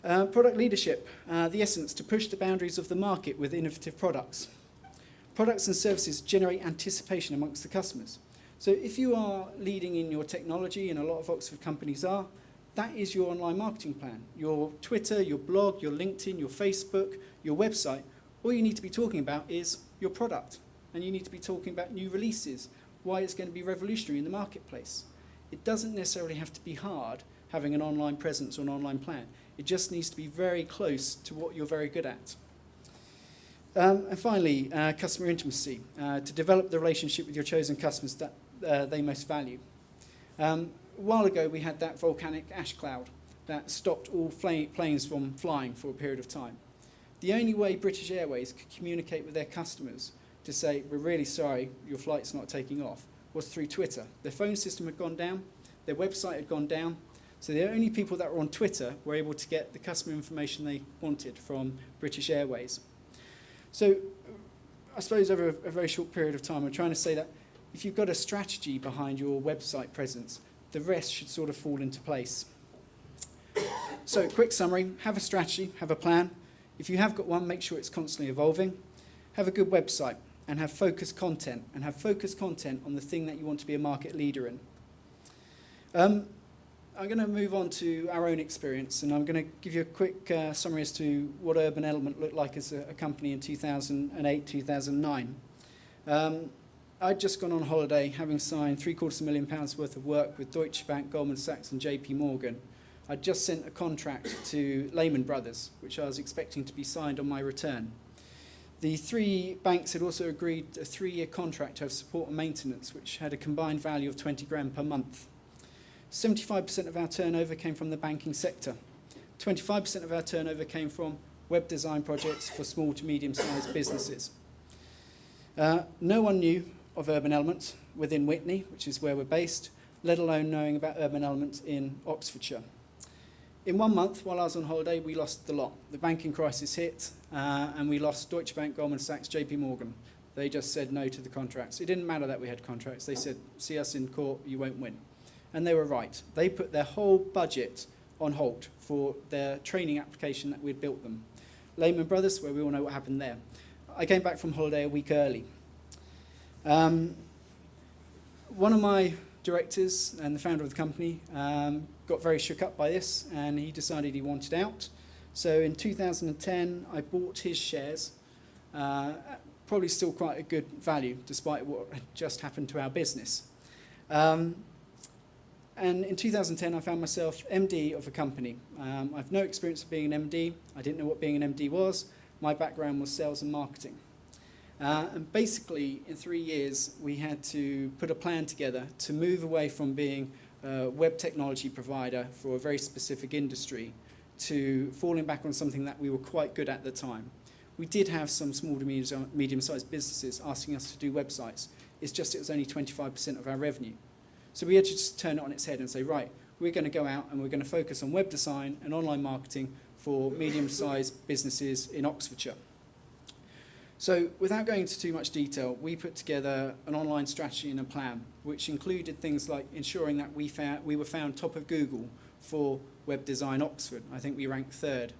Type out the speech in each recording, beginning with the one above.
Product leadership, the essence, to push the boundaries of the market with innovative products. Products and services generate anticipation amongst the customers. So if you are leading in your technology, and a lot of Oxford companies are, that is your online marketing plan. Your Twitter, your blog, your LinkedIn, your Facebook, your website, all you need to be talking about is your product. And you need to be talking about new releases, why it's going to be revolutionary in the marketplace. It doesn't necessarily have to be hard having an online presence or an online plan. It just needs to be very close to what you're very good at. And finally, customer intimacy, to develop the relationship with your chosen customers that they most value. A while ago, we had that volcanic ash cloud that stopped all planes from flying for a period of time. The only way British Airways could communicate with their customers to say, we're really sorry, your flight's not taking off, was through Twitter. Their phone system had gone down, their website had gone down, so the only people that were on Twitter were able to get the customer information they wanted from British Airways. So I suppose over a very short period of time, I'm trying to say that if you've got a strategy behind your website presence, the rest should sort of fall into place. So quick summary, have a strategy, have a plan. If you have got one, make sure it's constantly evolving. Have a good website and have focused content, and have focused content on the thing that you want to be a market leader in. I'm going to move on to our own experience, and I'm going to give you a quick summary as to what Urban Element looked like as a company in 2008, 2009. I'd just gone on holiday, having signed £750,000 worth of work with Deutsche Bank, Goldman Sachs and JP Morgan. I'd just sent a contract to Lehman Brothers, which I was expecting to be signed on my return. The three banks had also agreed a 3-year contract to have support and maintenance, which had a combined value of 20 grand per month. 75% of our turnover came from the banking sector. 25% of our turnover came from web design projects for small to medium-sized businesses. No one knew of Urban Element within Witney, which is where we're based, let alone knowing about Urban Element in Oxfordshire. In 1 month, while I was on holiday, we lost the lot. The banking crisis hit, and we lost Deutsche Bank, Goldman Sachs, JP Morgan. They just said no to the contracts. It didn't matter that we had contracts. They said, see us in court, you won't win. And they were right. They put their whole budget on hold for their training application that we'd built them. Lehman Brothers, where we all know what happened there. I came back from holiday a week early. One of my directors and the founder of the company got very shook up by this, and he decided he wanted out. So in 2010, I bought his shares, probably still quite a good value, despite what had just happened to our business. And in 2010, I found myself MD of a company. I've no experience of being an MD. I didn't know what being an MD was. My background was sales and marketing. And basically, in 3 years, we had to put a plan together to move away from being a web technology provider for a very specific industry to falling back on something that we were quite good at the time. We did have some small to medium-sized businesses asking us to do websites. It's just it was only 25% of our revenue. So we had to just turn it on its head and say, right, we're going to go out and we're going to focus on web design and online marketing for medium-sized businesses in Oxfordshire. So without going into too much detail, we put together an online strategy and a plan, which included things like ensuring that we were found top of Google for Web Design Oxford. I think we ranked 3rd.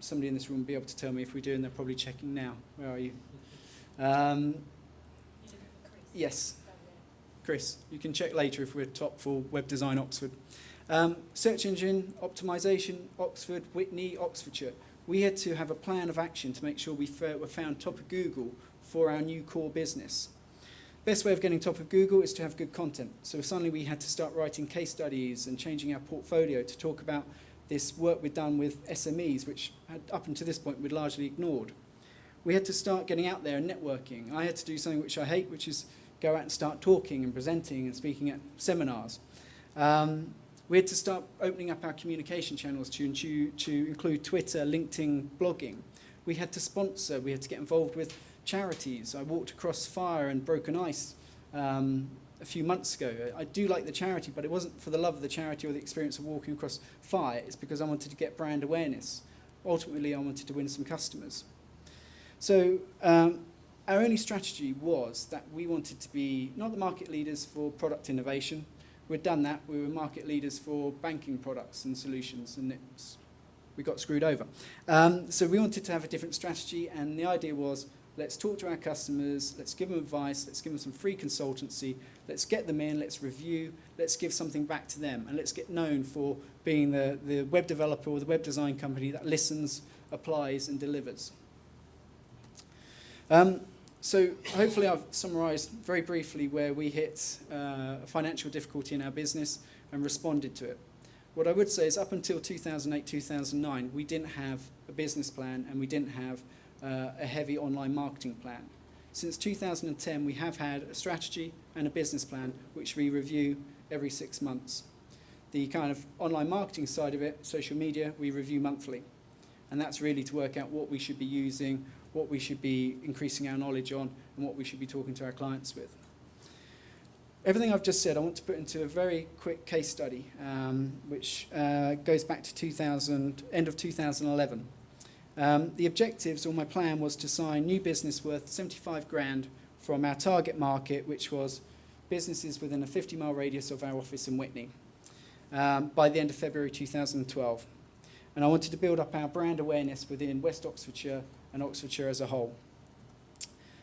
Somebody in this room will be able to tell me if we do, and they're probably checking now. Where are you? Yes. Chris, you can check later if we're top for Web Design Oxford. Search engine optimization, Oxford, Witney, Oxfordshire. We had to have a plan of action to make sure we were found top of Google for our new core business. Best way of getting top of Google is to have good content. So suddenly we had to start writing case studies and changing our portfolio to talk about this work we'd done with SMEs, which up until this point we'd largely ignored. We had to start getting out there and networking. I had to do something which I hate, which is go out and start talking and presenting and speaking at seminars. We had to start opening up our communication channels to include Twitter, LinkedIn, blogging. We had to sponsor, we had to get involved with charities. I walked across fire and broken ice a few months ago. I do like the charity, but it wasn't for the love of the charity or the experience of walking across fire. It's because I wanted to get brand awareness. Ultimately, I wanted to win some customers. So our only strategy was that we wanted to be not the market leaders for product innovation. We'd done that. We were market leaders for banking products and solutions, and we got screwed over. So we wanted to have a different strategy, and the idea was, let's talk to our customers, let's give them advice, let's give them some free consultancy, let's get them in, let's review, let's give something back to them, and let's get known for being the web developer or the web design company that listens, applies, and delivers. So hopefully I've summarised very briefly where we hit financial difficulty in our business and responded to it. What I would say is up until 2008, 2009, we didn't have a business plan and we didn't have a heavy online marketing plan. Since 2010, we have had a strategy and a business plan, which we review every 6 months. The kind of online marketing side of it, social media, we review monthly. And that's really to work out what we should be using, what we should be increasing our knowledge on, and what we should be talking to our clients with. Everything I've just said, I want to put into a very quick case study, which goes back to end of 2011. The objectives, or my plan, was to sign new business worth 75 grand from our target market, which was businesses within a 50-mile radius of our office in Witney, by the end of February 2012. And I wanted to build up our brand awareness within West Oxfordshire and Oxfordshire as a whole.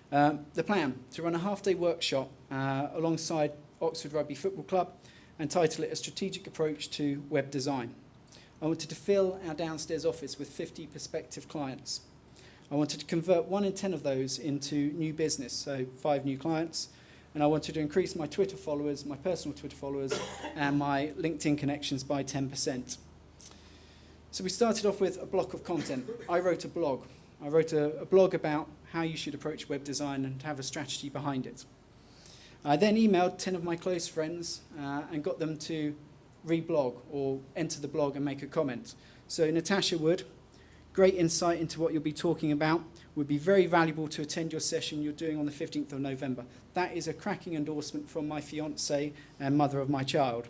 The plan, to run a half-day workshop alongside Oxford Rugby Football Club and title it A Strategic Approach to Web Design. I wanted to fill our downstairs office with 50 prospective clients. I wanted to convert 1 in 10 of those into new business, so 5 new clients. And I wanted to increase my Twitter followers, my personal Twitter followers, and my LinkedIn connections by 10%. So we started off with a block of content. I wrote a blog. I wrote a blog about how you should approach web design and have a strategy behind it. I then emailed 10 of my close friends and got them to reblog or enter the blog and make a comment. So Natasha would, great insight into what you'll be talking about, would be very valuable to attend your session you're doing on the 15th of November. That is a cracking endorsement from my fiancée and mother of my child.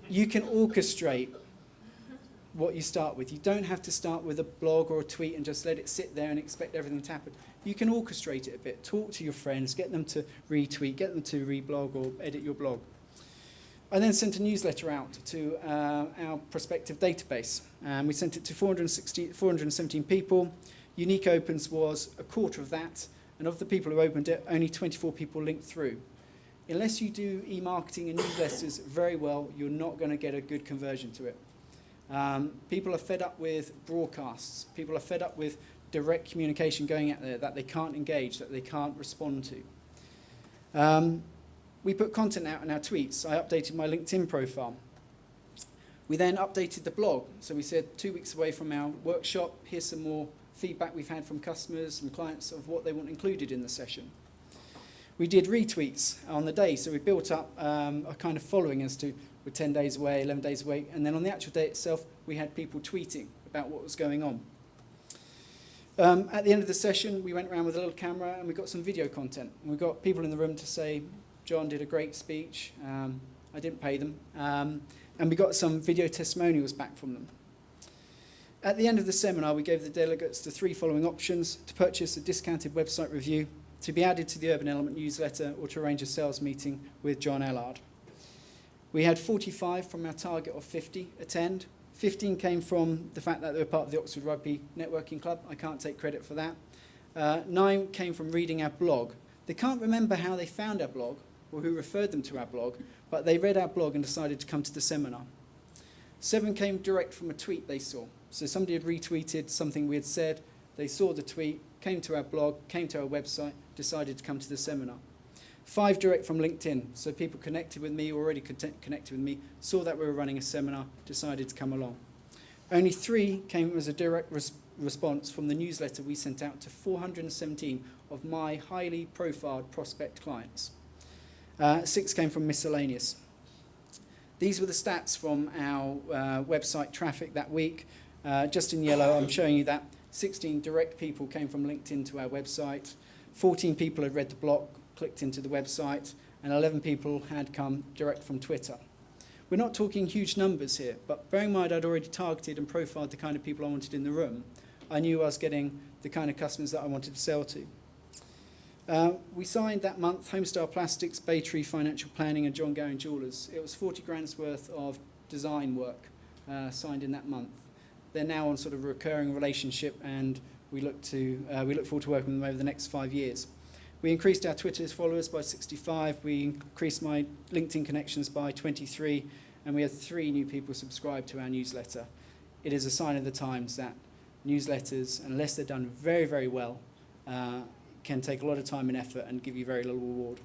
You can orchestrate what you start with. You don't have to start with a blog or a tweet and just let it sit there and expect everything to happen. You can orchestrate it a bit. Talk to your friends, get them to retweet, get them to reblog or edit your blog. I then sent a newsletter out to our prospective database. We sent it to 417 people. Unique opens was a quarter of that, and of the people who opened it, only 24 people linked through. Unless you do e-marketing and newsletters very well, you're not going to get a good conversion to it. People are fed up with broadcasts. People are fed up with direct communication going out there that they can't engage, that they can't respond to. We put content out in our tweets. I updated my LinkedIn profile. We then updated the blog. So we said 2 weeks away from our workshop, here's some more feedback we've had from customers and clients of what they want included in the session. We did retweets on the day, so we built up a kind of following as to we're 10 days away, 11 days away, and then on the actual day itself, we had people tweeting about what was going on. At the end of the session, we went around with a little camera and we got some video content. And we got people in the room to say, John did a great speech, I didn't pay them, and we got some video testimonials back from them. At the end of the seminar, we gave the delegates the 3 following options: to purchase a discounted website review, to be added to the Urban Element newsletter, or to arrange a sales meeting with Jon Ellard. We had 45 from our target of 50 attend. 15 came from the fact that they were part of the Oxford Rugby Networking Club. I can't take credit for that. 9 came from reading our blog. They can't remember how they found our blog or who referred them to our blog, but they read our blog and decided to come to the seminar. 7 came direct from a tweet they saw. So somebody had retweeted something we had said, they saw the tweet, came to our blog, came to our website, decided to come to the seminar. 5 direct from LinkedIn, so people connected with me, already connected with me, saw that we were running a seminar, decided to come along. Only 3 came as a direct response from the newsletter we sent out to 417 of my highly profiled prospect clients. 6 came from miscellaneous. These were the stats from our website traffic that week. Just in yellow, I'm showing you that 16 direct people came from LinkedIn to our website, 14 people had read the blog, clicked into the website, and 11 people had come direct from Twitter. We're not talking huge numbers here, but bearing in mind I'd already targeted and profiled the kind of people I wanted in the room, I knew I was getting the kind of customers that I wanted to sell to. We signed that month Homestyle Plastics, Baytree Financial Planning, and John Gowan Jewellers. It was 40 grand's worth of design work signed in that month. they're now on sort of a recurring relationship, and we look forward to working with them over the next 5 years. We increased our Twitter followers by 65, we increased my LinkedIn connections by 23, and we had 3 new people subscribe to our newsletter. It is a sign of the times that newsletters, unless they're done very, very well, can take a lot of time and effort and give you very little reward.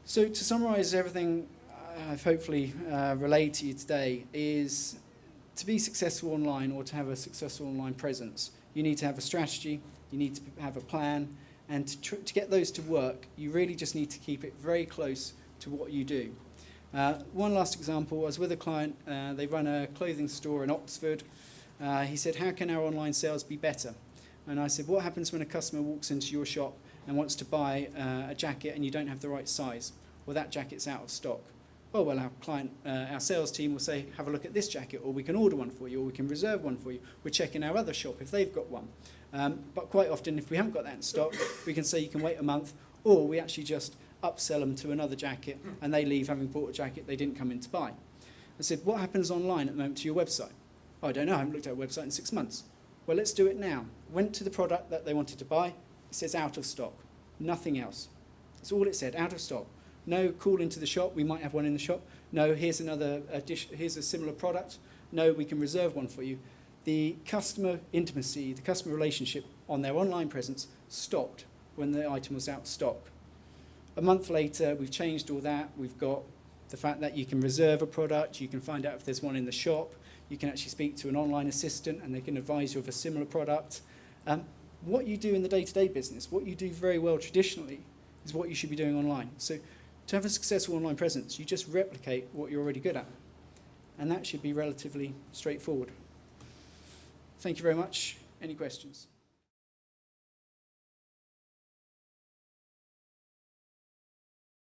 So to summarise everything I've hopefully relayed to you today is to be successful online, or to have a successful online presence, you need to have a strategy, you need to have a plan, and to get those to work, you really just need to keep it very close to what you do. One last example, I was with a client, they run a clothing store in Oxford. He said, how can our online sales be better? And I said, what happens when a customer walks into your shop and wants to buy a jacket and you don't have the right size? Well, that jacket's out of stock. Well, our sales team will say, have a look at this jacket, or we can order one for you, or we can reserve one for you. We're checking our other shop if they've got one. But quite often, if we haven't got that in stock, we can say you can wait a month, or we actually just upsell them to another jacket, and they leave having bought a jacket they didn't come in to buy. I said, what happens online at the moment to your website? Oh, I don't know, I haven't looked at our website in 6 months. Well, let's do it now. Went to the product that they wanted to buy. It says out of stock. Nothing else. That's all it said, out of stock. No, call into the shop, we might have one in the shop. No, here's here's a similar product. No, we can reserve one for you. The customer intimacy, the customer relationship on their online presence stopped when the item was out of stock. A month later, we've changed all that. We've got the fact that you can reserve a product, you can find out if there's one in the shop, you can actually speak to an online assistant and they can advise you of a similar product. What you do in the day-to-day business, what you do very well traditionally, is what you should be doing online. So to have a successful online presence, you just replicate what you're already good at. And that should be relatively straightforward. Thank you very much. Any questions?